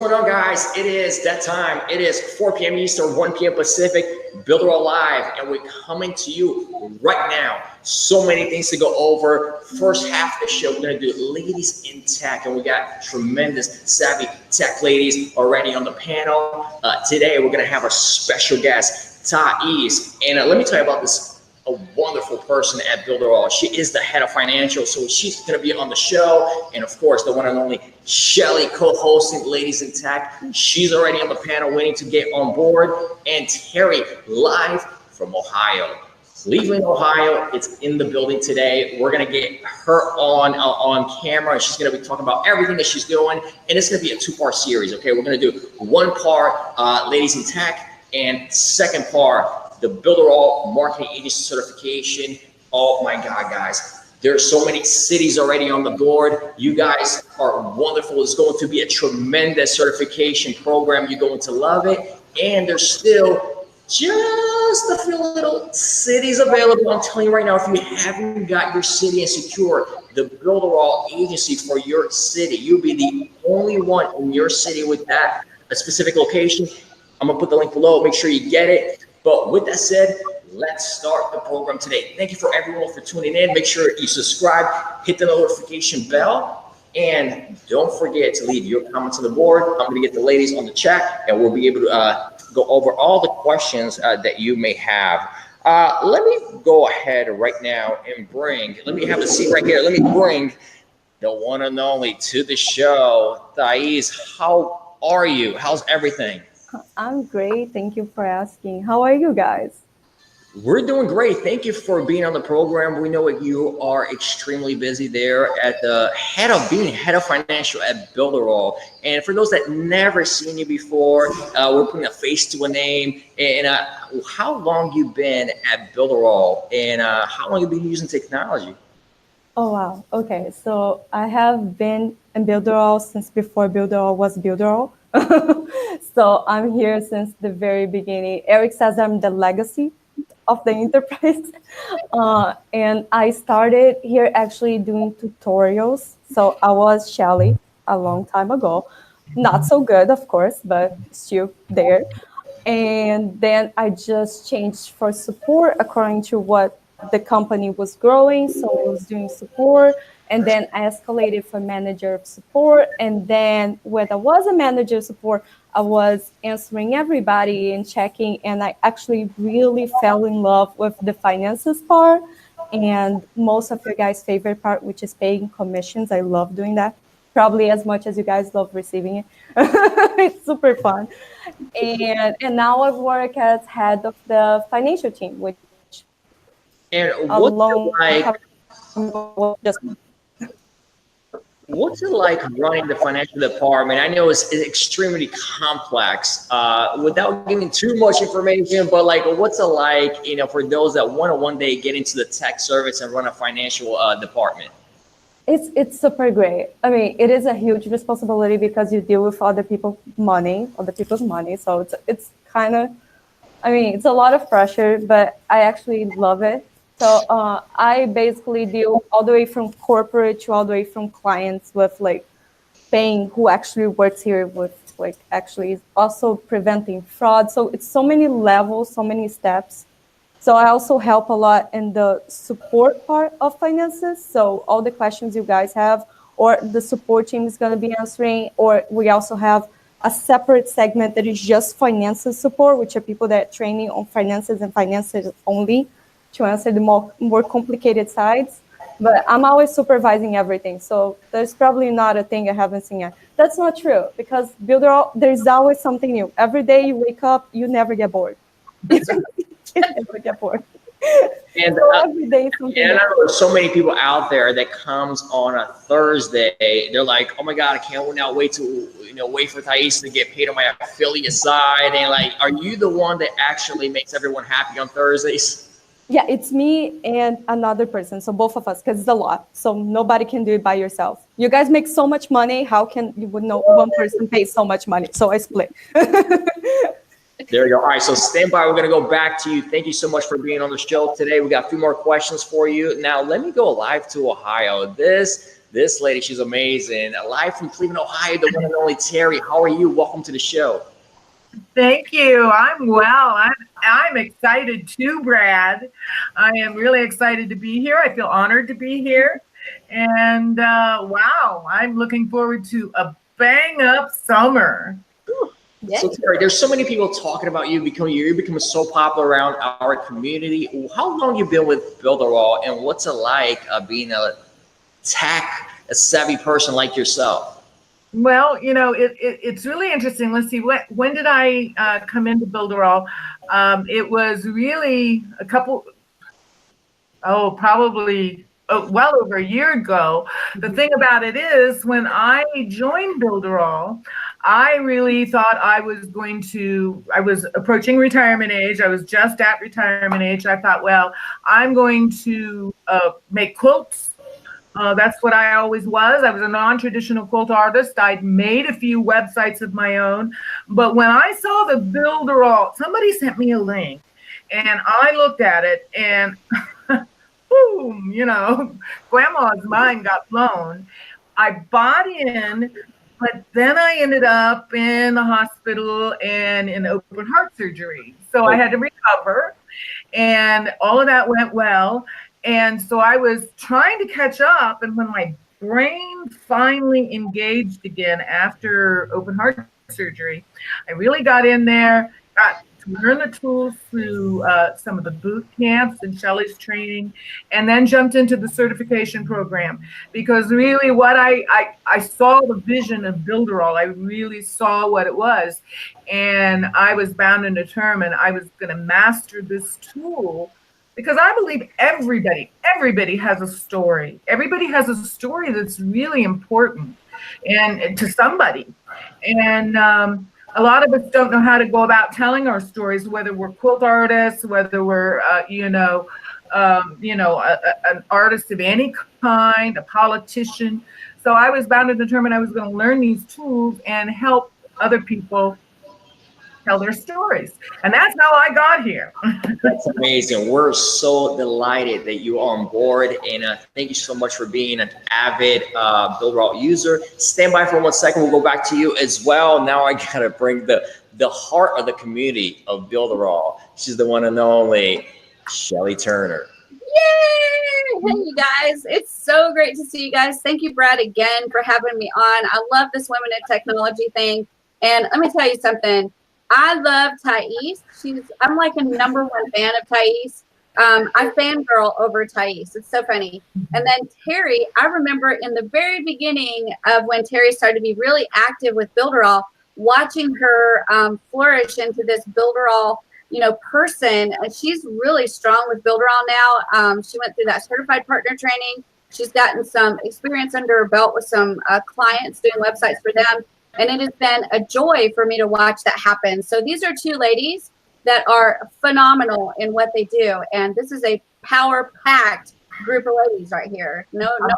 What's going on, guys? It is that time. It is 4 p.m. Eastern, 1 p.m. Pacific, Builderall Live, and we're coming to you right now. So many things to go over. First half of the show, we're going to do ladies in tech, and we got tremendous, savvy tech ladies already on the panel. Today, we're going to have a special guest, Thais, and let me tell you about this. A wonderful person at Builderall. She is the head of financial, so she's going to be on the show. And of course, the one and only Shelly, co-hosting Ladies in Tech. She's already on the panel waiting to get on board. And Terry, live from Ohio. Cleveland, Ohio. It's in the building today. We're going to get her on camera, and she's going to be talking about everything that she's doing. And it's going to be a two-part series, okay? We're going to do one part, Ladies in Tech, and second part, the Builderall Marketing Agency Certification. Oh my God, guys. There's so many cities already on the board. You guys are wonderful. It's going to be a tremendous certification program. You're going to love it. And there's still just a few little cities available. I'm telling you right now, if you haven't got your city and secure the Builderall agency for your city, you'll be the only one in your city with that a specific location. I'm gonna put the link below. Make sure you get it. But with that said, let's start the program today. Thank you for everyone for tuning in. Make sure you subscribe, hit the notification bell, and don't forget to leave your comments on the board. I'm going to get the ladies on the chat, and we'll be able to go over all the questions that you may have. Let me go ahead right now and let me have a seat right here. Let me bring the one and only to the show. Thais, how are you? How's everything? I'm great. Thank you for asking. How are you guys? We're doing great. Thank you for being on the program. We know that you are extremely busy there at the head of financial at Builderall. And for those that never seen you before, we're putting a face to a name. And how long you been at Builderall, and how long you been using technology? Oh, wow. Okay. So I have been in Builderall since before Builderall was Builderall. So I'm here since the very beginning. Eric says I'm the legacy of the enterprise. And I started here actually doing tutorials. So I was Shelly a long time ago. Not so good, of course, but still there. And then I just changed for support according to what the company was growing. So I was doing support. And then I escalated for manager of support. And then when I was a manager of support, I was answering everybody and checking. And I actually really fell in love with the finances part and most of your guys' favorite part, which is paying commissions. I love doing that, probably as much as you guys love receiving it. It's super fun. And now I work as head of the financial team, which What's it like running the financial department? I know it's extremely complex. Without giving too much information, but like, what's it like, for those that want to one day get into the tech service and run a financial department? It's super great. I mean, it is a huge responsibility because you deal with other people's money. So it's kind of, I mean, it's a lot of pressure, but I actually love it. So I basically deal all the way from corporate to all the way from clients with like paying who actually works here with like actually also preventing fraud. So it's so many levels, so many steps. So I also help a lot in the support part of finances. So all the questions you guys have or the support team is going to be answering, or we also have a separate segment that is just finances support, which are people that are training on finances and finances only, to answer the more complicated sides. But I'm always supervising everything. So there's probably not a thing I haven't seen yet. That's not true, because Builderall, there's always something new. Every day you wake up, you never get bored. You never get bored. And so every day something and I know there's so many people out there that comes on a Thursday. They're like, oh my God, I can't now wait to wait for Thais to get paid on my affiliate side. And like, are you the one that actually makes everyone happy on Thursdays? Yeah, it's me and another person. So both of us, because it's a lot. So nobody can do it by yourself. You guys make so much money. How can you would know one person pays so much money? So I split. There you go. All right, so stand by. We're going to go back to you. Thank you so much for being on the show today. We got a few more questions for you. Now, let me go live to Ohio. This This lady, she's amazing. Live from Cleveland, Ohio, the one and only Terry. How are you? Welcome to the show. Thank you. I'm well. I'm excited too, Brad. I am really excited to be here. I feel honored to be here. And wow, I'm looking forward to a bang up summer. Yes. So Terry, there's so many people talking about you you're becoming so popular around our community. How long you been with Builderall, and what's it like being a savvy person like yourself? Well, you know, it's really interesting. Let's see, when did I come into Builderall? It was really probably well over a year ago. The thing about it is, when I joined Builderall, I really thought I was approaching retirement age. I was just at retirement age. I thought, well, I'm going to make quilts. That's what I always was. I was a non-traditional quilt artist. I'd made a few websites of my own. But when I saw the Builderall, somebody sent me a link, and I looked at it, and boom, you know, grandma's mind got blown. I bought in, but then I ended up in the hospital and in open heart surgery. So I had to recover, and all of that went well. And so I was trying to catch up, and when my brain finally engaged again after open heart surgery, I really got in there, got to learn the tools through some of the boot camps and Shelley's training, and then jumped into the certification program. Because really what I saw the vision of Builderall. I really saw what it was. And I was bound and determined I was going to master this tool. Because I believe everybody has a story. Everybody has a story that's really important and to somebody. And a lot of us don't know how to go about telling our stories, whether we're quilt artists, whether we're, an artist of any kind, a politician. So I was bound and determined I was going to learn these tools and help other people tell their stories. And that's how I got here. That's amazing. We're so delighted that you're on board, and thank you so much for being an avid Builderall user. Stand by for 1 second. We'll go back to you as well. Now I gotta bring the heart of the community of Builderall. She's the one and only Shelly Turner. Yay! Hey, you guys. It's so great to see you guys. Thank you, Brad, again for having me on. I love this Women in Technology thing. And let me tell you something. I love Thais. I'm like a #1 fan of Thais. I fangirl over Thais. It's so funny. And then Terry, I remember in the very beginning of when Terry started to be really active with Builderall, watching her flourish into this Builderall, person. And she's really strong with Builderall now. She went through that certified partner training. She's gotten some experience under her belt with some clients doing websites for them. And it has been a joy for me to watch that happen. So these are two ladies that are phenomenal in what they do. And this is a power-packed group of ladies right here. No doubt.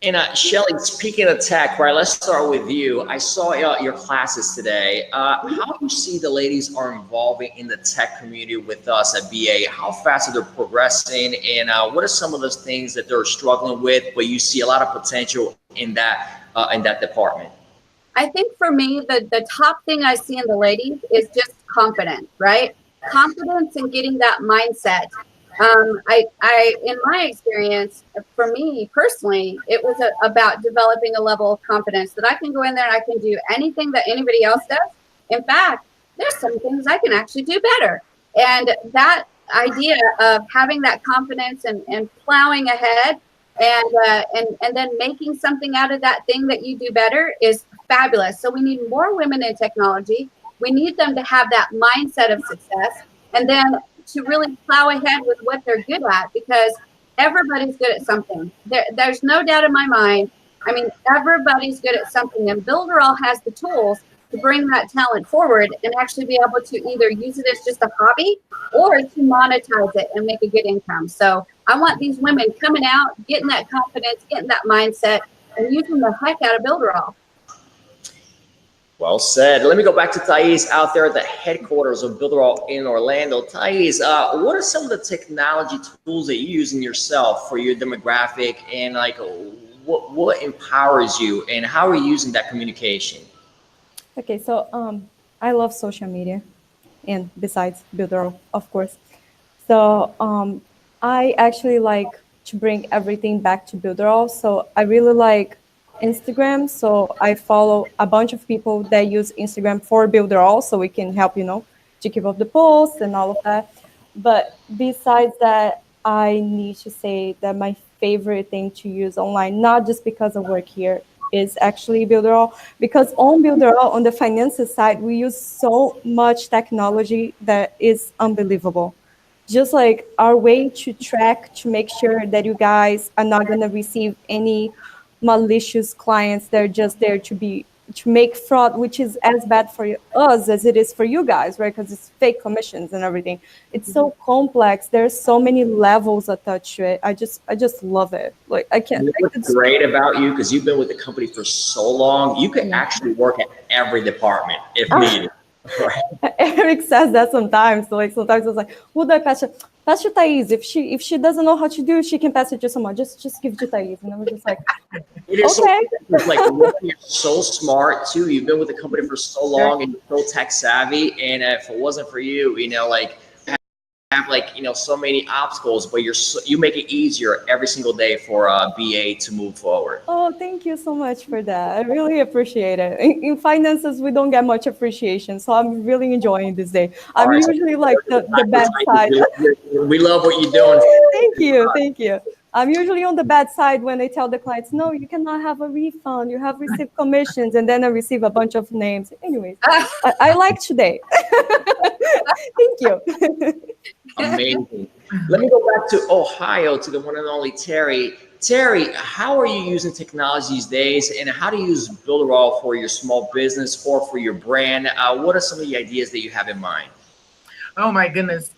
And Shelly, speaking of tech, right, let's start with you. I saw your classes today. How do you see the ladies are involving in the tech community with us at BA? How fast are they progressing? And what are some of those things that they're struggling with, but you see a lot of potential in that department? I think for me, the top thing I see in the ladies is just confidence, right? Confidence in getting that mindset. In my experience, for me personally, it was about developing a level of confidence that I can go in there and I can do anything that anybody else does. In fact, there's some things I can actually do better. And that idea of having that confidence and plowing ahead and then making something out of that thing that you do better is fabulous. So we need more women in technology. We need them to have that mindset of success, and then to really plow ahead with what they're good at, because everybody's good at something. There's no doubt in my mind. I mean, everybody's good at something, and Builderall has the tools to bring that talent forward and actually be able to either use it as just a hobby or to monetize it and make a good income. So I want these women coming out, getting that confidence, getting that mindset, and using the heck out of Builderall. Well said. Let me go back to Thais out there at the headquarters of Builderall in Orlando. Thais, what are some of the technology tools that you use in yourself for your demographic, and like what empowers you, and how are you using that communication? Okay, so I love social media, and besides Builderall, of course. So I actually like to bring everything back to Builderall. So I really like Instagram. So I follow a bunch of people that use Instagram for Builderall, so we can help, to keep up the posts and all of that. But besides that, I need to say that my favorite thing to use online, not just because I work here, is actually Builderall. Because on Builderall, on the finances side, we use so much technology that is unbelievable. Just like our way to track, to make sure that you guys are not going to receive any malicious clients that are just there to make fraud, which is as bad for us as it is for you guys, right? Because it's fake commissions and everything. It's so complex. There's so many levels attached to it. I just love it. Like I can't. You know what's great about you, because you've been with the company for so long, you can actually work at every department if needed. Right. Eric says that sometimes. So like sometimes it's like, who do I pass it? Pass to Thais. If she doesn't know how to do it, she can pass it to someone. Just give it to Thais. And I'm just like, it is okay. So, like you're so smart too. You've been with the company for so long, and you're so tech savvy. And if it wasn't for you, like have so many obstacles, but you make it easier every single day for a BA to move forward. Oh, thank you so much for that. I really appreciate it. In finances, we don't get much appreciation, so I'm really enjoying this day. I'm usually like the bad side. We love what you're doing. Thank you. I'm usually on the bad side when they tell the clients, no, you cannot have a refund. You have received commissions, and then I receive a bunch of names. Anyways, I like today. Thank you. Amazing. Let me go back to Ohio, to the one and only Terry. Terry, how are you using technology these days, and how do you use Builderall for your small business or for your brand? What are some of the ideas that you have in mind? Oh my goodness.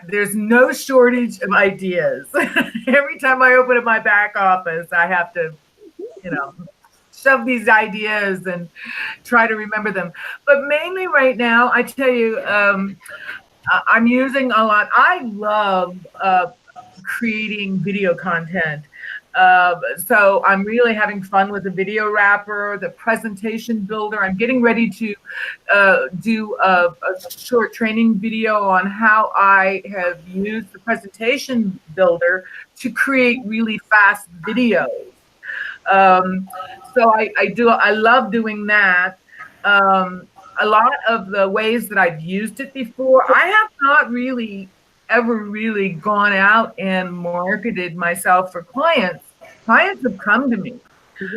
There's no shortage of ideas. Every time I open up my back office, I have to, shove these ideas and try to remember them. But mainly right now, I tell you, I'm using a lot. I love creating video content. So I'm really having fun with the video wrapper, the presentation builder. I'm getting ready to do a short training video on how I have used the presentation builder to create really fast videos. So I love doing that. A lot of the ways that I've used it before, I have not really ever really gone out and marketed myself for clients. Clients have come to me.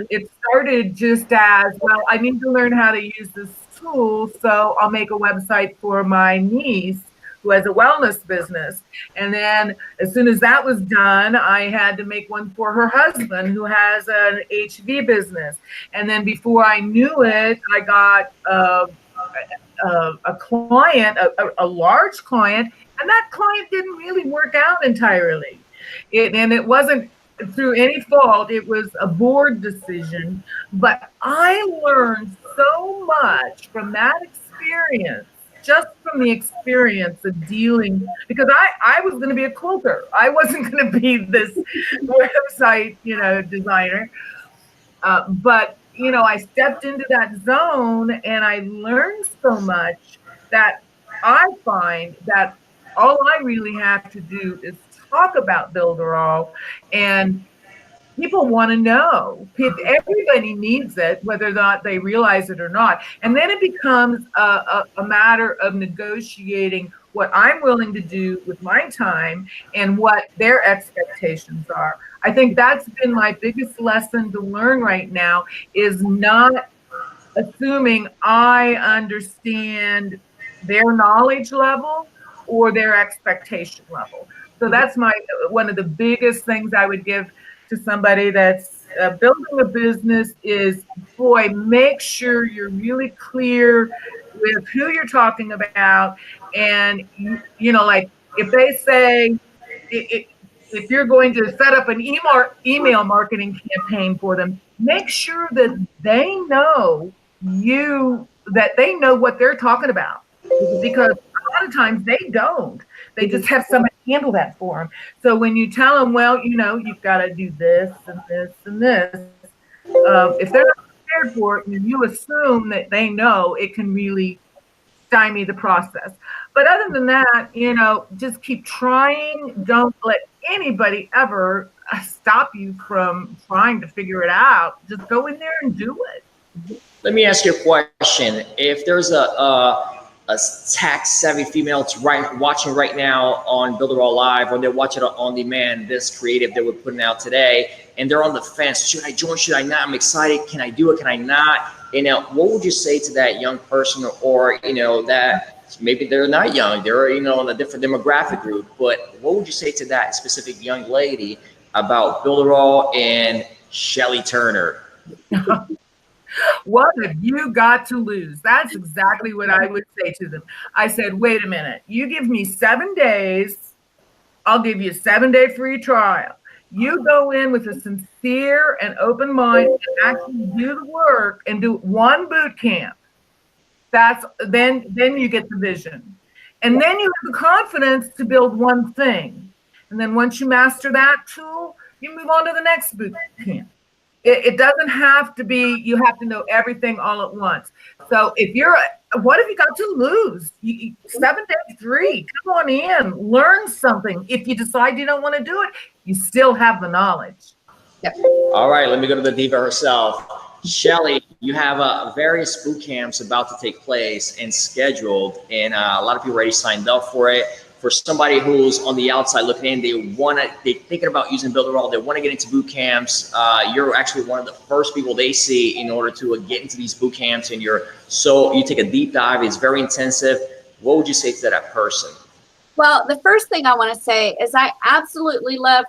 It started just as, well, I need to learn how to use this tool, so I'll make a website for my niece who has a wellness business. And then as soon as that was done, I had to make one for her husband who has an HV business. And then before I knew it, I got a client, a large client, and that client didn't really work out entirely. And it wasn't through any fault, it was a board decision. But I learned so much from that experience, just from the experience of dealing, because I was going to be a quilter. I wasn't going to be this website, designer. But I stepped into that zone and I learned so much that I find that all I really have to do is talk about Builderall, and people want to know. Everybody needs it, whether or not they realize it or not. And then it becomes a matter of negotiating what I'm willing to do with my time and what their expectations are. I think that's been my biggest lesson to learn right now, is not assuming I understand their knowledge level or their expectation level. So that's one of the biggest things I would give to somebody that's building a business is, boy, make sure you're really clear with who you're talking about. And, like if they say, if you're going to set up an email marketing campaign for them, make sure that they know that they know what they're talking about, because a lot of times they don't. They just have somebody handle that for them. So when you tell them, well, you've got to do this and this and this, if they're not prepared for it, and you assume that they know, it can really stymie the process. But other than that, just keep trying. Don't let anybody ever stop you from trying to figure it out. Just go in there and do it. Let me ask you a question. If there's a tax-savvy female watching right now on Builderall Live, or they're watching it on demand, this creative that we're putting out today, and they're on the fence, should I join, should I not? I'm excited. Can I do it? Can I not? What would you say to that young person, or that maybe they're not young, they're in a different demographic group, but what would you say to that specific young lady about Builderall and Shelly Turner? What have you got to lose? That's exactly what I would say to them. I said, wait a minute, you give me 7 days, I'll give you a 7-day free trial. You go in with a sincere and open mind and actually do the work and do one boot camp. Then you get the vision. And then you have the confidence to build one thing. And then once you master that tool, you move on to the next boot camp. It doesn't have to be, you have to know everything all at once. So what have you got to lose? 7 days free, come on in, learn something. If you decide you don't want to do it, you still have the knowledge. Yep. All right, let me go to the diva herself. Shelly, you have various boot camps about to take place and scheduled, and a lot of people already signed up for it. For somebody who's on the outside looking in, they're thinking about using Builderall, they want to get into boot camps. You're actually one of the first people they see in order to get into these boot camps, and you take a deep dive. It's very intensive. What would you say to that person? Well, the first thing I want to say is I absolutely love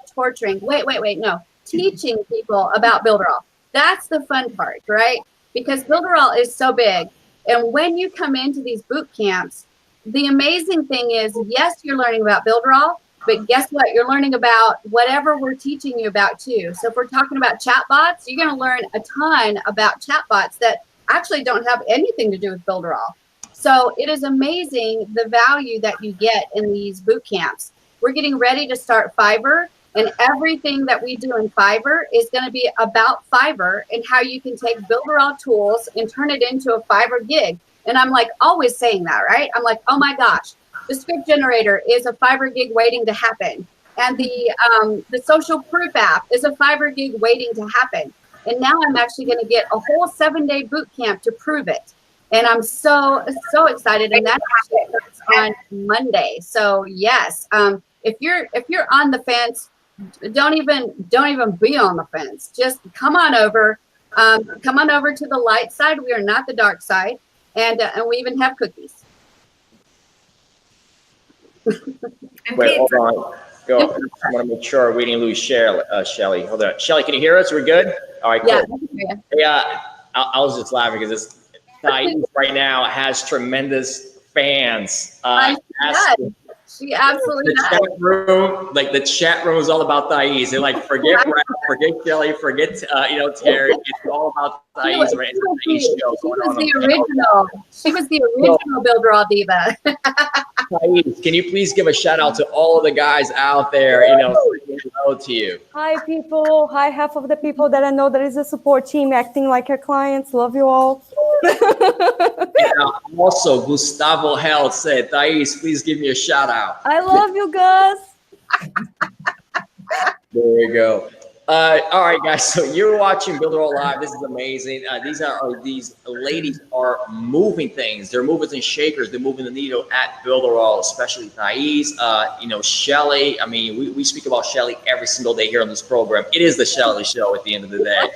teaching people about Builderall. That's the fun part, right? Because Builderall is so big. And when you come into these boot camps, the amazing thing is, yes, you're learning about Builderall, but guess what? You're learning about whatever we're teaching you about too. So if we're talking about chatbots, you're going to learn a ton about chatbots that actually don't have anything to do with Builderall. So it is amazing the value that you get in these boot camps. We're getting ready to start Fiverr, and everything that we do in Fiverr is going to be about Fiverr and how you can take Builderall tools and turn it into a Fiverr gig. And I'm like always saying that, right? I'm like, oh my gosh, the script generator is a Fiverr gig waiting to happen. And the social proof app is a Fiverr gig waiting to happen. And now I'm actually going to get a whole 7-day boot camp to prove it. And I'm so excited. And that actually starts on Monday. So yes, if you're on the fence, don't even be on the fence. Just come on over. Come on over to the light side. We are not the dark side. And we even have cookies. Wait, hold on. Go. I want to make sure we didn't lose Shelly. Hold on. Shelly, can you hear us? We're good? All right, cool. Yeah, I was just laughing because this Thais right now has tremendous fans. She absolutely the chat room, the chat room is all about Thais. They're like, forget Brad, forget Shelly, forget Terry. It's all about Thais, right? She was the original Builderall diva. Thais, can you please give a shout out to all of the guys out there? Saying hello to you. Hi, people. Hi, half of the people that I know that is a support team acting like your clients. Love you all. Also, Gustavo Held said, Thais, please give me a shout out. I love you guys. There we go. All right, guys. So you're watching Builderall Live. This is amazing. These ladies are moving things. They're movers and shakers. They're moving the needle at Builderall, especially Thais. Shelly. I mean, we speak about Shelly every single day here on this program. It is the Shelly Show at the end of the day.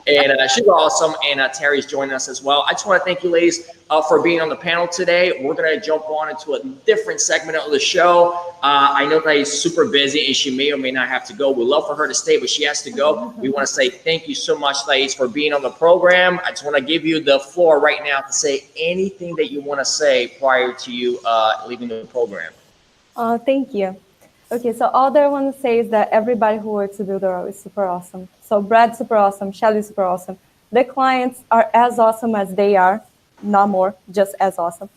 And she's awesome. And Terry's joining us as well. I just want to thank you, ladies, for being on the panel today. We're going to jump on into a different segment of the show. I know that she's super busy and she may or may not have to go. We'd love for her to stay, but she has to go. We want to say thank you so much, Thais, for being on the program. I just want to give you the floor right now to say anything that you want to say prior to you leaving the program. Thank you. Okay, so all that I want to say is that everybody who works at Builderall is super awesome. So Brad's super awesome, Shelly's super awesome, the clients are as awesome as they are, not more, just as awesome.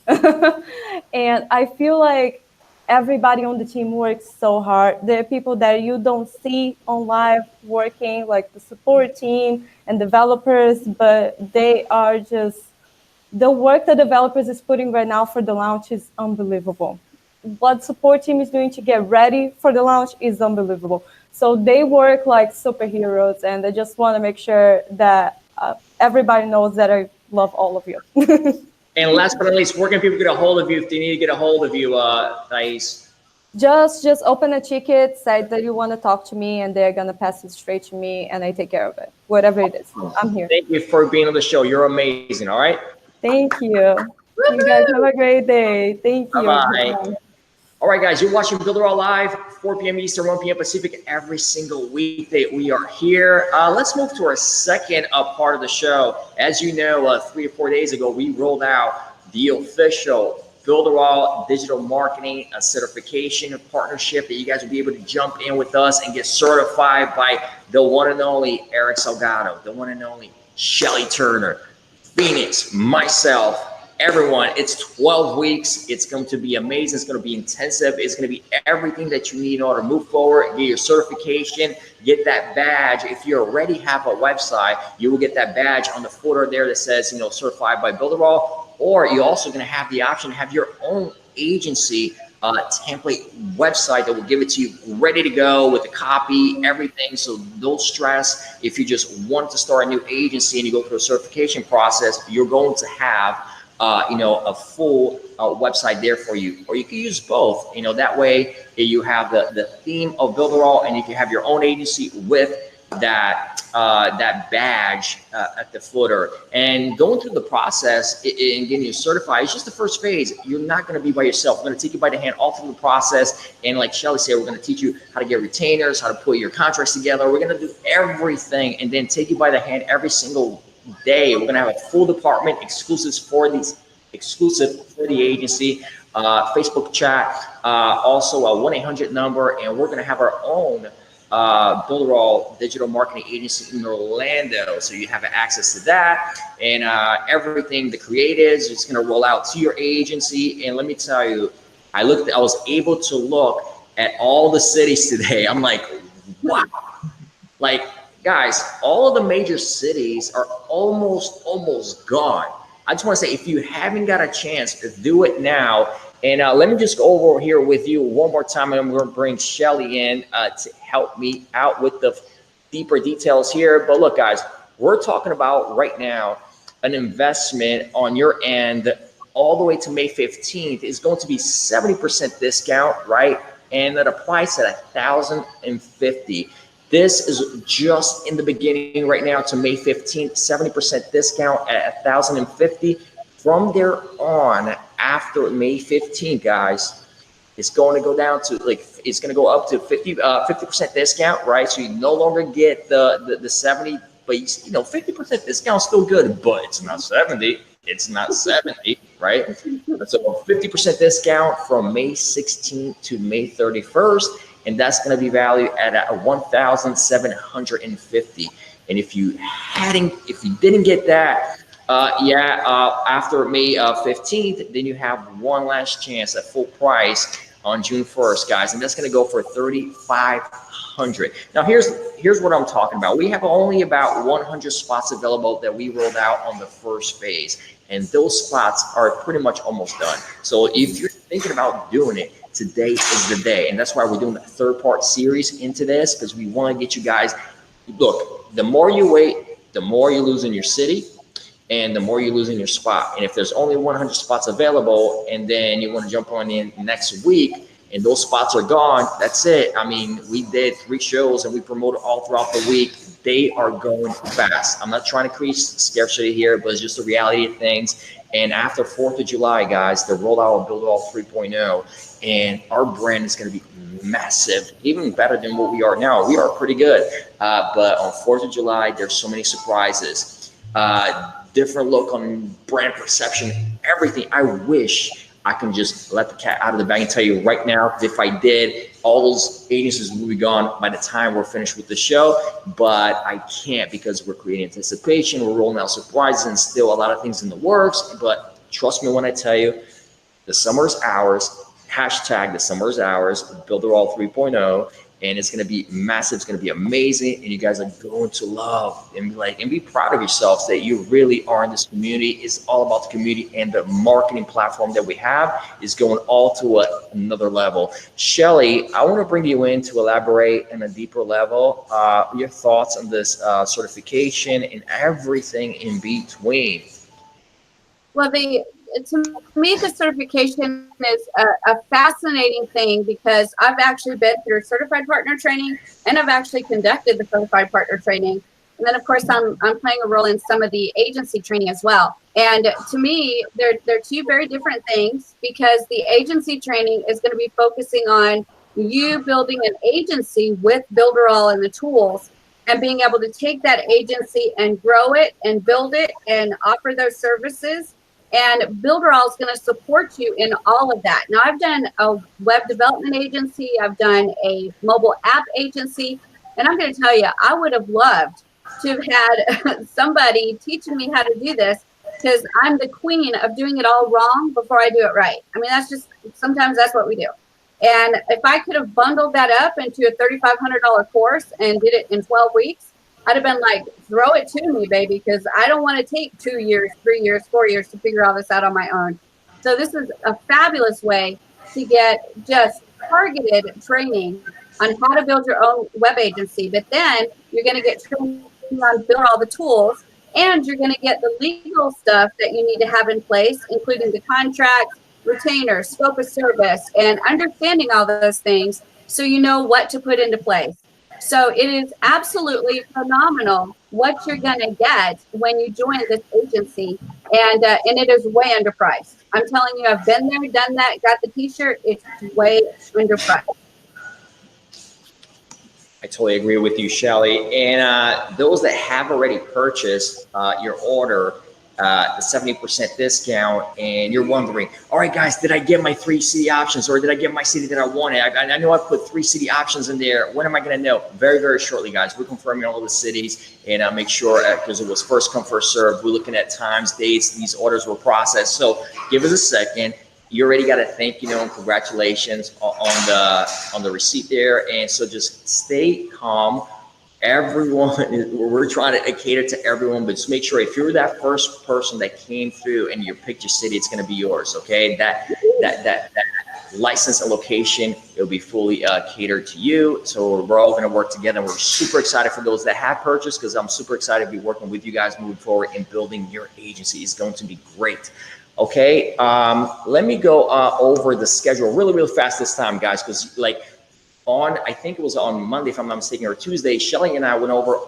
And I feel like everybody on the team works so hard. There are people that you don't see on live working, like the support team and developers, but they are just, the work the developers is putting right now for the launch is unbelievable. What support team is doing to get ready for the launch is unbelievable. So they work like superheroes, and I just want to make sure that everybody knows that I love all of you. And last but not least, where can people get a hold of you if they need to get a hold of you, Thais? Just open a ticket, say that you want to talk to me, and they're going to pass it straight to me, and I take care of it. Whatever it is, I'm here. Thank you for being on the show. You're amazing, all right? Thank you. You guys have a great day. Thank you. Bye-bye. All right, guys, you're watching Builderall Live, 4 p.m. Eastern, 1 p.m. Pacific, every single weekday. We are here. Let's move to our second part of the show. As you know, 3 or 4 days ago, we rolled out the official Builderall digital marketing certification partnership that you guys will be able to jump in with us and get certified by the one and only Eric Salgado, the one and only Shelly Turner, Phoenix, myself, everyone. It's 12 weeks. It's going to be amazing. It's going to be intensive. It's going to be everything that you need in order to move forward, get your certification, get that badge. If you already have a website, you will get that badge on the footer there that says, you know, certified by Builderall. Or you're also going to have the option to have your own agency template website that will give it to you ready to go with the copy, everything. So no stress. If you just want to start a new agency and you go through a certification process, you're going to have you know, a full website there for you. Or you can use both. You know, that way you have the theme of Builderall, and you can have your own agency with that that badge at the footer. And going through the process and getting you certified is just the first phase. You're not going to be by yourself. We're going to take you by the hand all through the process. And like Shelly said, we're going to teach you how to get retainers, how to put your contracts together. We're going to do everything and then take you by the hand every single day. We're going to have a full department exclusive for the agency, Facebook chat, also a 1-800 number, and we're going to have our own Builderall digital marketing agency in Orlando, so you have access to that, and everything, the creatives, it's going to roll out to your agency. And let me tell you, I was able to look at all the cities today. I'm like, wow. Like, guys, all of the major cities are almost gone. I just want to say, if you haven't got a chance to do it now, and let me just go over here with you one more time, and I'm going to bring Shelly in to help me out with the deeper details here. But look, guys, we're talking about right now an investment on your end all the way to May 15th is going to be 70% discount, right? And that applies at $1,050. This is just in the beginning right now to May 15th, 70% discount at $1,050. From there on, after May 15th, guys, it's going to go down to it's going to go up to 50% discount, right? So you no longer get the 70, but you know, 50% discount is still good, but it's not 70. It's not 70, right? So 50% discount from May 16th to May 31st. And that's going to be valued at $1,750. And if you didn't get that, after May 15th, then you have one last chance at full price on June 1st, guys, and that's going to go for $3,500. Now, here's what I'm talking about. We have only about 100 spots available that we rolled out on the first phase, and those spots are pretty much almost done. So if you're thinking about doing it, today is the day, and that's why we're doing the third-part series into this, because we want to get you guys. Look, the more you wait, the more you lose in your city, and the more you lose in your spot. And if there's only 100 spots available, and then you want to jump on in next week, and those spots are gone, that's it. I mean, we did 3 shows, and we promoted all throughout the week. They are going fast. I'm not trying to create scarcity here, but it's just the reality of things. And after 4th of July, guys, the rollout of Builderall 3.0, and our brand is going to be massive, even better than what we are now. We are pretty good. But on 4th of July, there's so many surprises. Different look on brand perception, everything. I wish I can just let the cat out of the bag and tell you right now, if I did, all those agencies will be gone by the time we're finished with the show, but I can't because we're creating anticipation, we're rolling out surprises, and still a lot of things in the works. But trust me when I tell you, the summer's ours. Hashtag the summer's ours, Builderall 3.0, and it's going to be massive. It's going to be amazing, and you guys are going to love and be proud of yourselves that you really are in this community. It's all about the community, and the marketing platform that we have is going all to another level. Shelly, I want to bring you in to elaborate on a deeper level. Your thoughts on this certification and everything in between. Well, to me, the certification is a fascinating thing because I've actually been through certified partner training, and I've actually conducted the certified partner training. And then, of course, I'm playing a role in some of the agency training as well. And to me, they're two very different things, because the agency training is going to be focusing on you building an agency with Builderall and the tools, and being able to take that agency and grow it and build it and offer those services. And Builderall is going to support you in all of that. Now, I've done a web development agency. I've done a mobile app agency. And I'm going to tell you, I would have loved to have had somebody teaching me how to do this, because I'm the queen of doing it all wrong before I do it right. I mean, sometimes that's what we do. And if I could have bundled that up into a $3,500 course and did it in 12 weeks, I'd have been like, throw it to me, baby, because I don't want to take 2 years, 3 years, 4 years to figure all this out on my own. So this is a fabulous way to get just targeted training on how to build your own web agency. But then you're going to get training on Builderall the tools, and you're going to get the legal stuff that you need to have in place, including the contracts, retainers, scope of service, and understanding all those things so you know what to put into place. So it is absolutely phenomenal what you're going to get when you join this agency, and it is way underpriced. I'm telling you, I've been there, done that, got the t-shirt. It's way underpriced. I totally agree with you, Shelly. And those that have already purchased your order, the 70% discount, and you're wondering, all right, guys, did I get my 3 city options, or did I get my city that I wanted? I know I put 3 city options in there. When am I going to know? Very, very shortly, guys. We're confirming all the cities, and make sure, because it was first come, first served. We're looking at times, dates, these orders were processed. So give us a second. You already got a thank you note and congratulations on the receipt there. And so just stay calm. Everyone, we're trying to cater to everyone, but just make sure if you're that first person that came through and you picked your city, it's going to be yours. Okay, that license and location, it'll be fully catered to you. So we're all going to work together. And we're super excited for those that have purchased, because I'm super excited to be working with you guys moving forward and building your agency. It's going to be great. Okay, let me go over the schedule really fast this time, guys, because I think it was on Monday, if I'm not mistaken, or Tuesday, Shelly and I went over,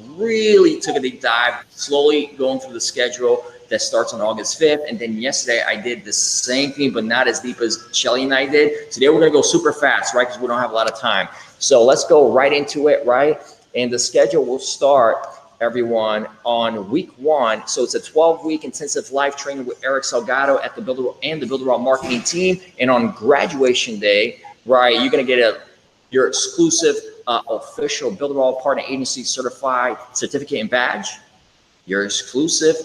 really took a deep dive, slowly going through the schedule that starts on August 5th. And then yesterday I did the same thing, but not as deep as Shelly and I did. Today we're going to go super fast, right? Because we don't have a lot of time. So let's go right into it, right? And the schedule will start, everyone, on week 1. So it's a 12-week intensive live training with Eric Salgado at the Builderall and the Builderall marketing team. And on graduation day, right, you're going to get your exclusive official Builderall partner agency certified certificate and badge, your exclusive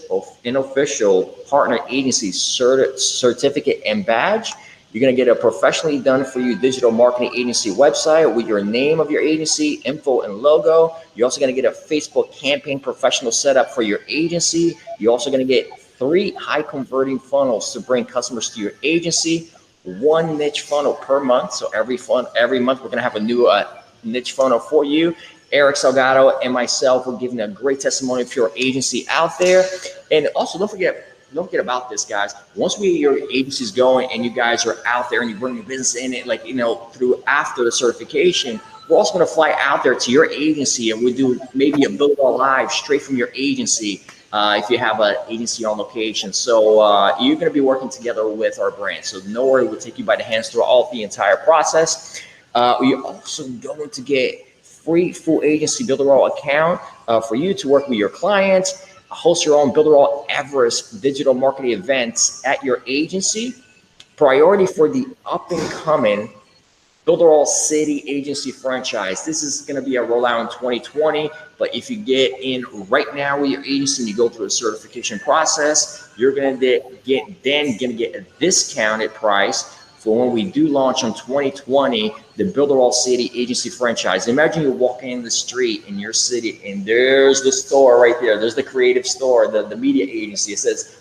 and official partner agency certificate and badge. You're going to get a professionally done for you digital marketing agency website with your name of your agency, info, and logo. You're also going to get a Facebook campaign professional setup for your agency. You're also going to get 3 high converting funnels to bring customers to your agency. 1 niche funnel per month. So every month we're going to have a new niche funnel for you. Eric Salgado and myself will give you a great testimony for your agency out there. And also don't forget about this, guys. Once your agency's going and you guys are out there and you bring your business in it, through after the certification, we're also going to fly out there to your agency, and we'll do maybe a Builderall live straight from your agency. If you have an agency on location. So you're going to be working together with our brand. So no worry, we'll take you by the hands through the entire process. You're also going to get free full agency Builderall account for you to work with your clients, host your own Builderall Everest digital marketing events at your agency. Priority for the up and coming Builderall City Agency Franchise. This is going to be a rollout in 2020, but if you get in right now with your agency and you go through a certification process, you're going to get a discounted price for when we do launch on 2020, the Builderall City Agency Franchise. Imagine you're walking in the street in your city and there's the store right there. There's the creative store, the media agency. It says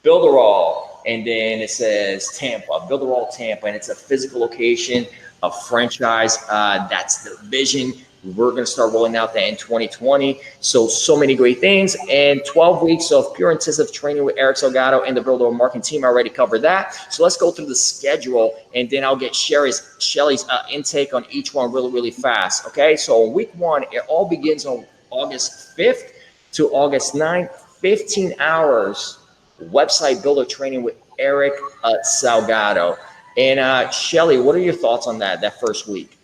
Builderall, and then it says Tampa, Builderall Tampa, and it's a physical location, a franchise. That's the vision. We're going to start rolling out that in 2020. So many great things. And 12 weeks of pure intensive training with Eric Salgado and the Builderall marketing team. I already covered that. So let's go through the schedule, and then I'll get Shelly's intake on each one really fast. Okay, so week 1, it all begins on August 5th to August 9th, 15 hours website builder training with Eric Salgado. And Shelly, what are your thoughts on that first week?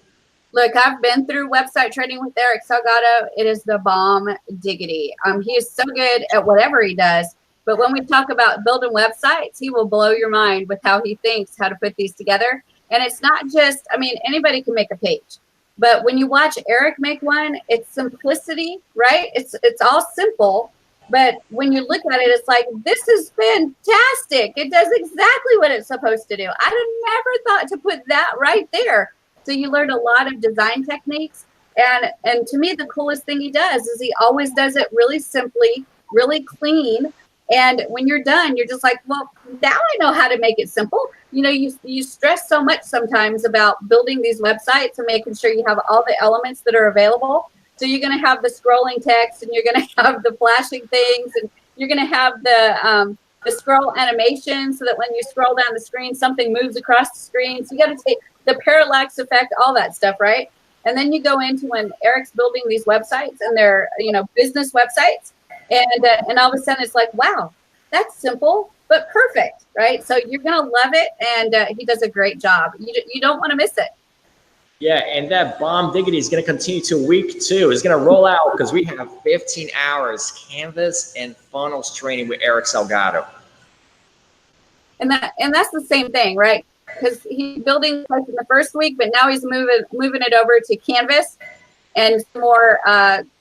Look, I've been through website training with Eric Salgado. It is the bomb diggity. He is so good at whatever he does. But when we talk about building websites, he will blow your mind with how he thinks how to put these together. And it's not just, I mean, anybody can make a page. But when you watch Eric make one, it's simplicity, right? It's all simple. But when you look at it, it's like, this is fantastic. It does exactly what it's supposed to do. I never thought to put that right there. So you learn a lot of design techniques. And to me, the coolest thing he does is he always does it really simply, really clean. And when you're done, you're just like, well, now I know how to make it simple. You know, you stress so much sometimes about building these websites and making sure you have all the elements that are available. So you're going to have the scrolling text, and you're going to have the flashing things, and you're going to have the scroll animation so that when you scroll down the screen, something moves across the screen. So you got to take the parallax effect, all that stuff, right? And then you go into when Eric's building these websites, and they're, you know, business websites, and all of a sudden it's like, wow, that's simple but perfect, right? So you're going to love it, and he does a great job. You don't want to miss it. Yeah, and that bomb diggity is going to continue to week 2. It's going to roll out because we have 15 hours canvas and funnels training with Eric Salgado. And that's the same thing, right? Because he's building in the first week, but now he's moving it over to canvas and more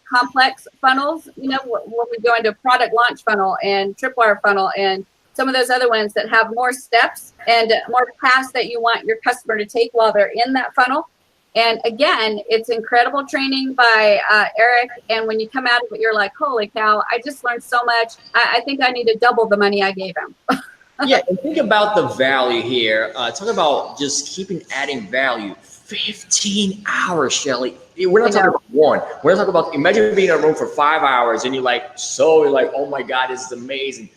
complex funnels. You know, when we go into product launch funnel and tripwire funnel and some of those other ones that have more steps and more paths that you want your customer to take while they're in that funnel. And again, it's incredible training by Eric. And when you come out of it, you're like, holy cow, I just learned so much. I think I need to double the money I gave him. Yeah, and think about the value here. Talk about just adding value. 15 hours, Shelly. We're not talking about one. We're not talking about, imagine being in a room for 5 hours and you're like, oh my God, this is amazing.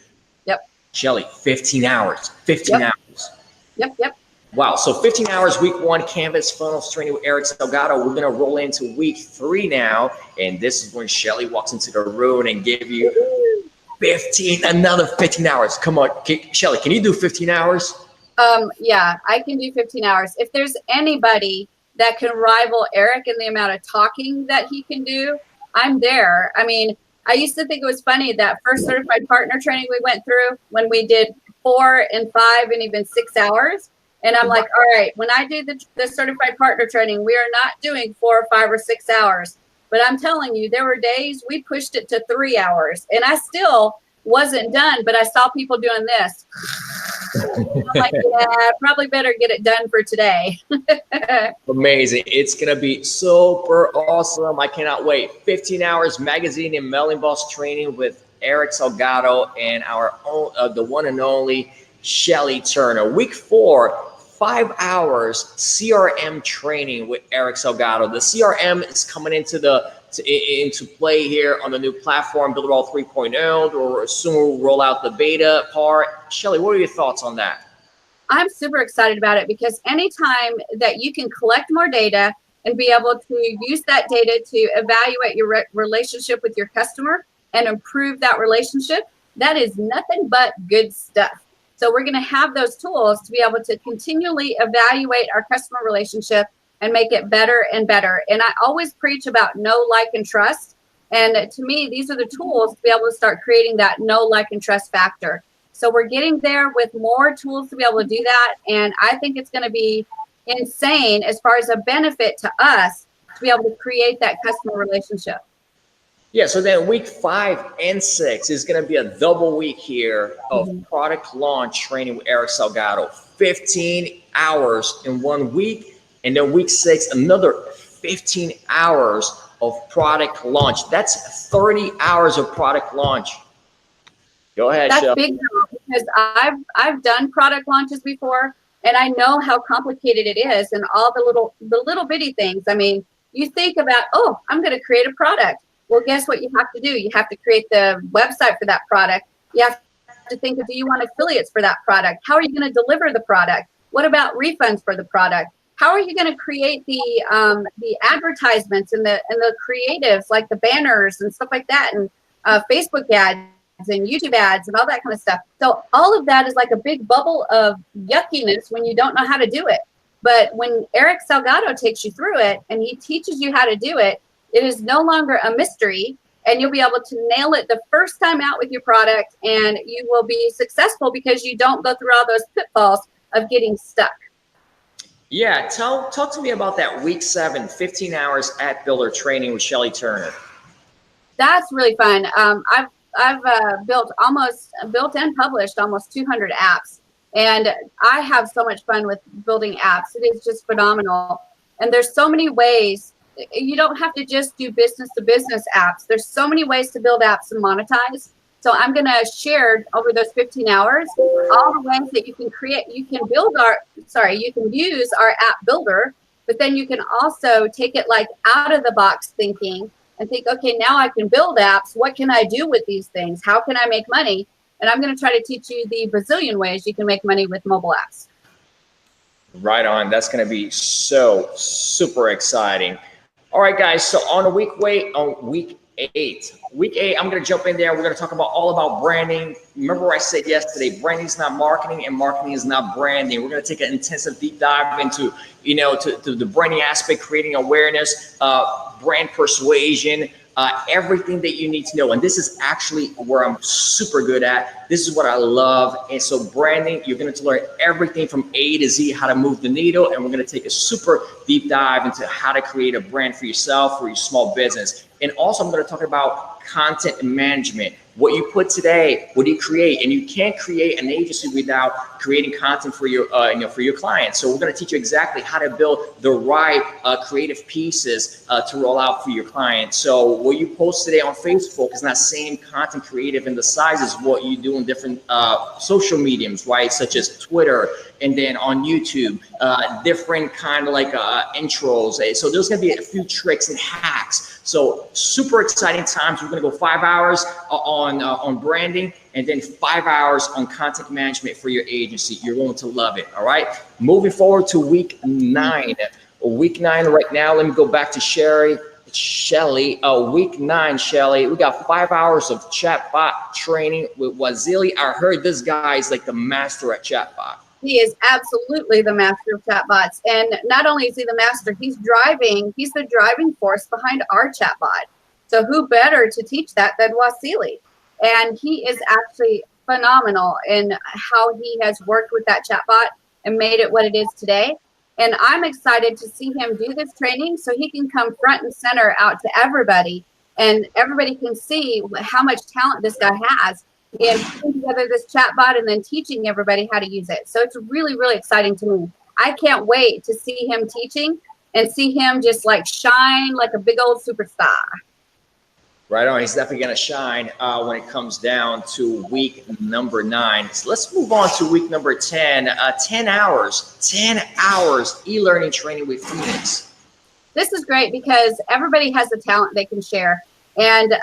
Yep. Shelly, 15 hours. 15 hours. Yep. Wow. So 15 hours, week 1, canvas funnels training with Eric Salgado. We're going to roll into week 3 now. And this is when Shelly walks into the room and give you another 15 hours. Come on, Shelly, can you do 15 hours? Yeah, I can do 15 hours. If there's anybody that can rival Eric in the amount of talking that he can do, I'm there. I mean, I used to think it was funny that first certified partner training we went through when we did 4 and 5 and even 6 hours. And I'm like, all right, when I do the certified partner training, we are not doing 4 or 5 or 6 hours. But I'm telling you, there were days we pushed it to 3 hours and I still wasn't done, but I saw people doing this. I'm like, yeah, probably better get it done for today. Amazing. It's going to be super awesome. I cannot wait. 15 hours magazine and mailing boss training with Eric Salgado and our own, the one and only Shelly Turner. Week 4, 5 hours CRM training with Eric Salgado. The CRM is coming into play here on the new platform, Builderall 3.0, or soon we'll roll out the beta part. Shelly, what are your thoughts on that? I'm super excited about it because anytime that you can collect more data and be able to use that data to evaluate your relationship with your customer and improve that relationship, that is nothing but good stuff. So we're going to have those tools to be able to continually evaluate our customer relationship and make it better and better. And I always preach about know, like, and trust. And to me, these are the tools to be able to start creating that know, like, and trust factor. So we're getting there with more tools to be able to do that. And I think it's going to be insane as far as a benefit to us to be able to create that customer relationship. Yeah, so then week 5 and 6 is going to be a double week here of product launch training with Eric Salgado. 15 hours in 1 week, and then week 6, another 15 hours of product launch. That's 30 hours of product launch. Go ahead, That's Shel. big because I've done product launches before, and I know how complicated it is, and all the little bitty things. I mean, you think about, oh, I'm going to create a product. Well, guess what you have to do? You have to create the website for that product. You have to think of, do you want affiliates for that product? How are you going to deliver the product? What about refunds for the product? How are you going to create the advertisements and the creatives, like the banners and stuff like that, and Facebook ads and YouTube ads and all that kind of stuff? So all of that is like a big bubble of yuckiness when you don't know how to do it. But when Eric Salgado takes you through it and he teaches you how to do it, it is no longer a mystery, and you'll be able to nail it the first time out with your product, and you will be successful because you don't go through all those pitfalls of getting stuck. Yeah, talk to me about that week 7, 15 hours at Builder training with Shelly Turner. That's really fun. I've built and published almost 200 apps, and I have so much fun with building apps. It is just phenomenal, and there's so many ways. You don't have to just do business to business apps. There's so many ways to build apps and monetize. So I'm going to share over those 15 hours all the ways that you can create. You can you can use our app builder, but then you can also take it like out of the box thinking and think, okay, now I can build apps. What can I do with these things? How can I make money? And I'm going to try to teach you the bazillion ways you can make money with mobile apps. Right on. That's going to be so super exciting. All right, guys. So on week 8, I'm going to jump in there. We're going to talk about all about branding. Remember what I said yesterday, branding is not marketing and marketing is not branding. We're going to take an intensive deep dive into, to the branding aspect, creating awareness, brand persuasion, everything that you need to know. And this is actually where I'm super good at. This is what I love. And so branding, you're going to learn everything from A to Z, how to move the needle. And we're going to take a super deep dive into how to create a brand for yourself, for your small business. And also I'm going to talk about content management. What you put today, what do you create? And you can't create an agency without creating content for your, for your clients. So we're going to teach you exactly how to build the right creative pieces to roll out for your clients. So what you post today on Facebook is not same content creative in the size as what you do in different social mediums, right? Such as Twitter, and then on YouTube, different kind of like intros. So there's going to be a few tricks and hacks. So super exciting times. We're going to go 5 hours on branding, and then 5 hours on content management for your agency. You're going to love it. All right. Moving forward to week 9. Week 9 right now. Let me go back to Shelly. Week 9, Shelly. We got 5 hours of chatbot training with Wazili. I heard this guy is like the master at chatbot. He is absolutely the master of chatbots. And not only is he the master, he's the driving force behind our chatbot. So who better to teach that than Wasili? And he is actually phenomenal in how he has worked with that chatbot and made it what it is today. And I'm excited to see him do this training so he can come front and center out to everybody, and everybody can see how much talent this guy has in putting together this chatbot and then teaching everybody how to use it. So it's really, really exciting to me. I can't wait to see him teaching and see him just like shine like a big old superstar. Right on. He's definitely going to shine when it comes down to week number 9. So let's move on to week number 10. 10 hours e-learning training with Phoenix. This is great because everybody has a talent they can share. And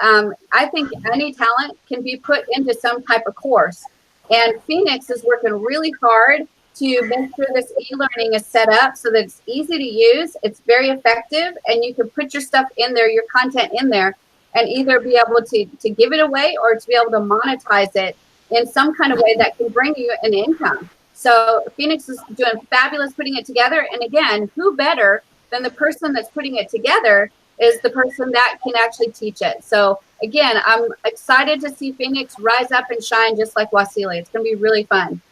I think any talent can be put into some type of course. And Phoenix is working really hard to make sure this e-learning is set up so that it's easy to use, it's very effective, and you can put your stuff in there, your content in there, and either be able to give it away or to be able to monetize it in some kind of way that can bring you an income. So Phoenix is doing fabulous putting it together. And again, who better than the person that's putting it together is the person that can actually teach it. So again, I'm excited to see Phoenix rise up and shine just like Wasili. It's going to be really fun.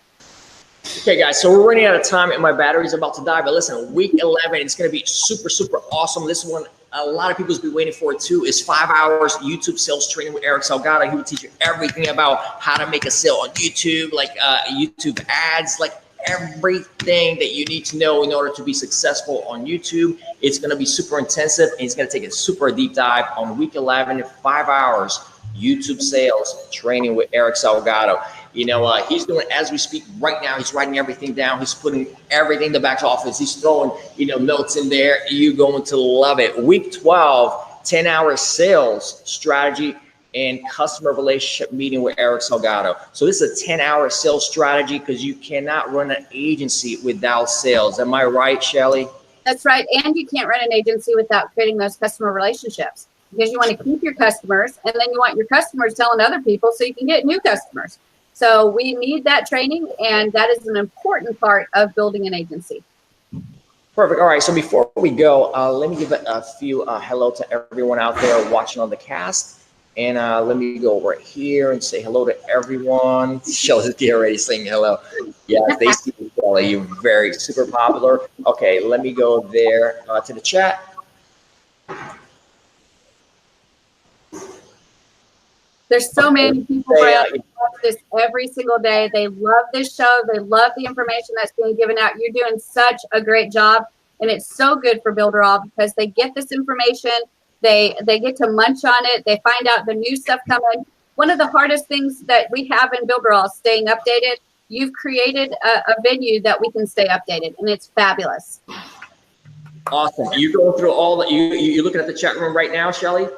Okay, guys, so we're running out of time and my battery's about to die. But listen, week 11, it's going to be super, super awesome. This one, a lot of people's been waiting for it too. Is 5 hours YouTube sales training with Eric Salgado. He will teach you everything about how to make a sale on YouTube, like YouTube ads, like everything that you need to know in order to be successful on YouTube. It's going to be super intensive, and he's going to take a super deep dive on week 11, 5 hours YouTube sales training with Eric Salgado. You know, he's doing, as we speak right now, he's writing everything down. He's putting everything in the back office. He's throwing, you know, notes in there. You're going to love it. Week 12, 10-hour sales strategy and customer relationship meeting with Eric Salgado. So this is a 10-hour sales strategy because you cannot run an agency without sales. Am I right, Shelly? That's right. And you can't run an agency without creating those customer relationships, because you want to keep your customers, and then you want your customers telling other people so you can get new customers. So we need that training, and that is an important part of building an agency. Perfect. All right. So before we go, let me give a few hello to everyone out there watching on the cast. And let me go right here and say hello to everyone. Shelly's already saying hello. Yeah, they see you, Shelly. You're very super popular. Okay, let me go there to the chat. There's so many people that love this every single day. They love this show. They love the information that's being given out. You're doing such a great job, and it's so good for Builderall because they get this information. They get to munch on it. They find out the new stuff coming. One of the hardest things that we have in Builderall is staying updated. You've created a venue that we can stay updated, and it's fabulous. Awesome. You going through all the, you looking at the chat room right now, Shelly?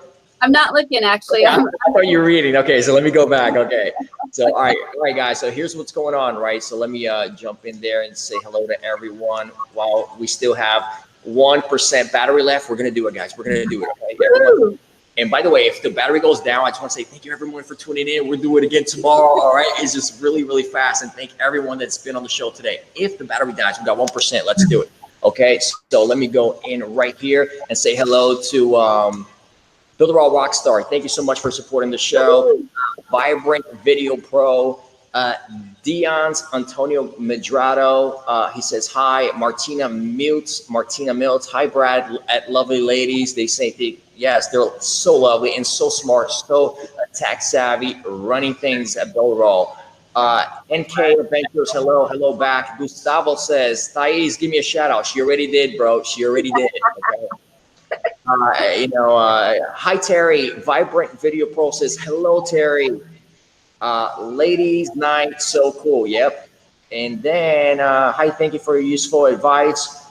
I'm not looking, actually. Okay, I thought you were reading. Okay, so let me go back. Okay. So, all right, guys. So here's what's going on, right? So let me jump in there and say hello to everyone while we still have 1% battery left. We're going to do it, guys. We're going to do it. Okay. Everyone. And by the way, if the battery goes down, I just want to say thank you, everyone, for tuning in. We'll do it again tomorrow. All right. It's just really, really fast. And thank everyone that's been on the show today. If the battery dies, we got 1%. Let's do it. Okay. So let me go in right here and say hello to Builderall Rockstar. Thank you so much for supporting the show. Vibrant Video Pro. Dion's Antonio Medrado. He says hi. Martina Miltz. Hi, Brad. At Lovely Ladies. They say yes, they're so lovely and so smart, so tech savvy, running things at Builderall. NK Adventures. Hello back. Gustavo says, Thais, give me a shout out. She already did, bro. She already did. Okay. Hi, Terry. Vibrant Video Pro says, hello, Terry. Ladies night, so cool. Yep. And then hi, thank you for your useful advice.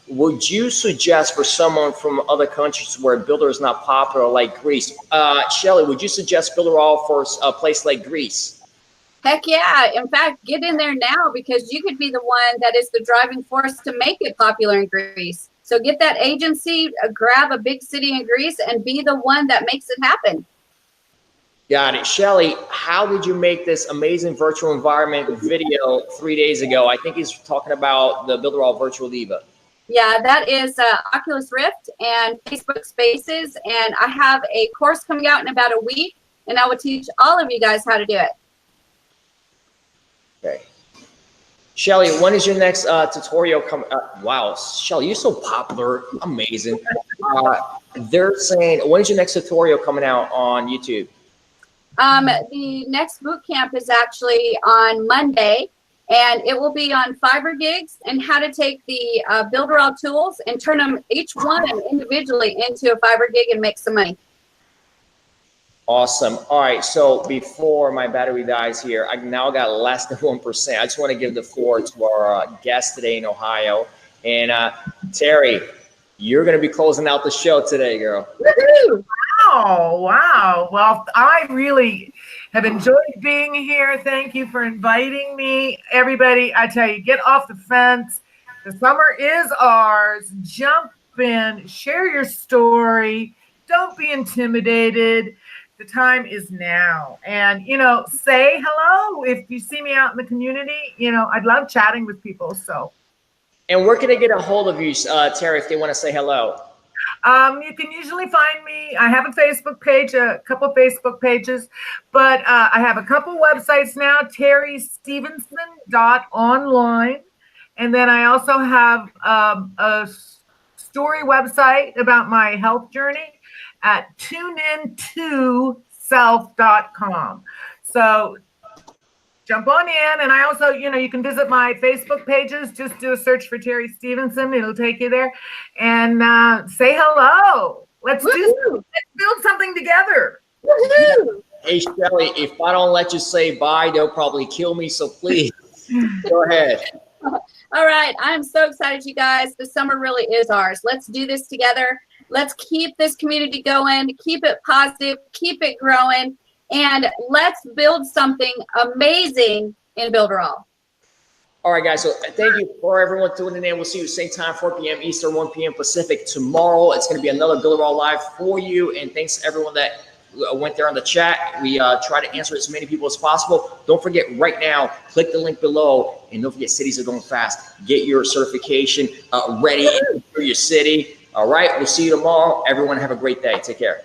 Would you suggest for someone from other countries where Builder is not popular, like Greece? Shelly, would you suggest Builderall for a place like Greece? Heck yeah. In fact, get in there now, because you could be the one that is the driving force to make it popular in Greece. So get that agency, grab a big city in Greece, and be the one that makes it happen. Got it. Shelly, how did you make this amazing virtual environment video 3 days ago? I think he's talking about the Builderall Virtual Diva. Yeah, that is Oculus Rift and Facebook Spaces. And I have a course coming out in about a week, and I will teach all of you guys how to do it. Okay. Shelly, when is your next tutorial coming? Wow, Shelly, you're so popular. Amazing. They're saying, when is your next tutorial coming out on YouTube? The next boot camp is actually on Monday, and it will be on Fiverr gigs and how to take the Builderall tools and turn them each one individually into a Fiverr gig and make some money. Awesome. All right. So before my battery dies here, I now got less than 1%. I just want to give the floor to our guest today in Ohio. And Terry, you're going to be closing out the show today, girl. Woohoo! Wow. Well, I really have enjoyed being here. Thank you for inviting me. Everybody, I tell you, get off the fence. The summer is ours. Jump in, share your story. Don't be intimidated. The time is now. And, say hello. If you see me out in the community, I'd love chatting with people. So. And where can they get a hold of you, Terry, if they want to say hello? You can usually find me. I have a Facebook page, a couple Facebook pages, but I have a couple websites now, terrystevenson.online. And then I also have a story website about my health journey at tuneintoself.com. So jump on in. And I also, you can visit my Facebook pages. Just do a search for Terry Stevenson. It'll take you there. And say hello. Let's build something together. Woohoo! Hey, Shelly, if I don't let you say bye, they'll probably kill me. So please, go ahead. All right. I'm so excited, you guys. The summer really is ours. Let's do this together. Let's keep this community going, keep it positive, keep it growing, and let's build something amazing in Builderall. All right, guys. So thank you for everyone tuning in. We'll see you same time, 4 p.m. Eastern, 1 p.m. Pacific tomorrow. It's going to be another Builderall Live for you. And thanks to everyone that went there on the chat. We try to answer as many people as possible. Don't forget right now, click the link below, and don't forget cities are going fast. Get your certification ready for your city. All right, we'll see you tomorrow. Everyone have a great day. Take care.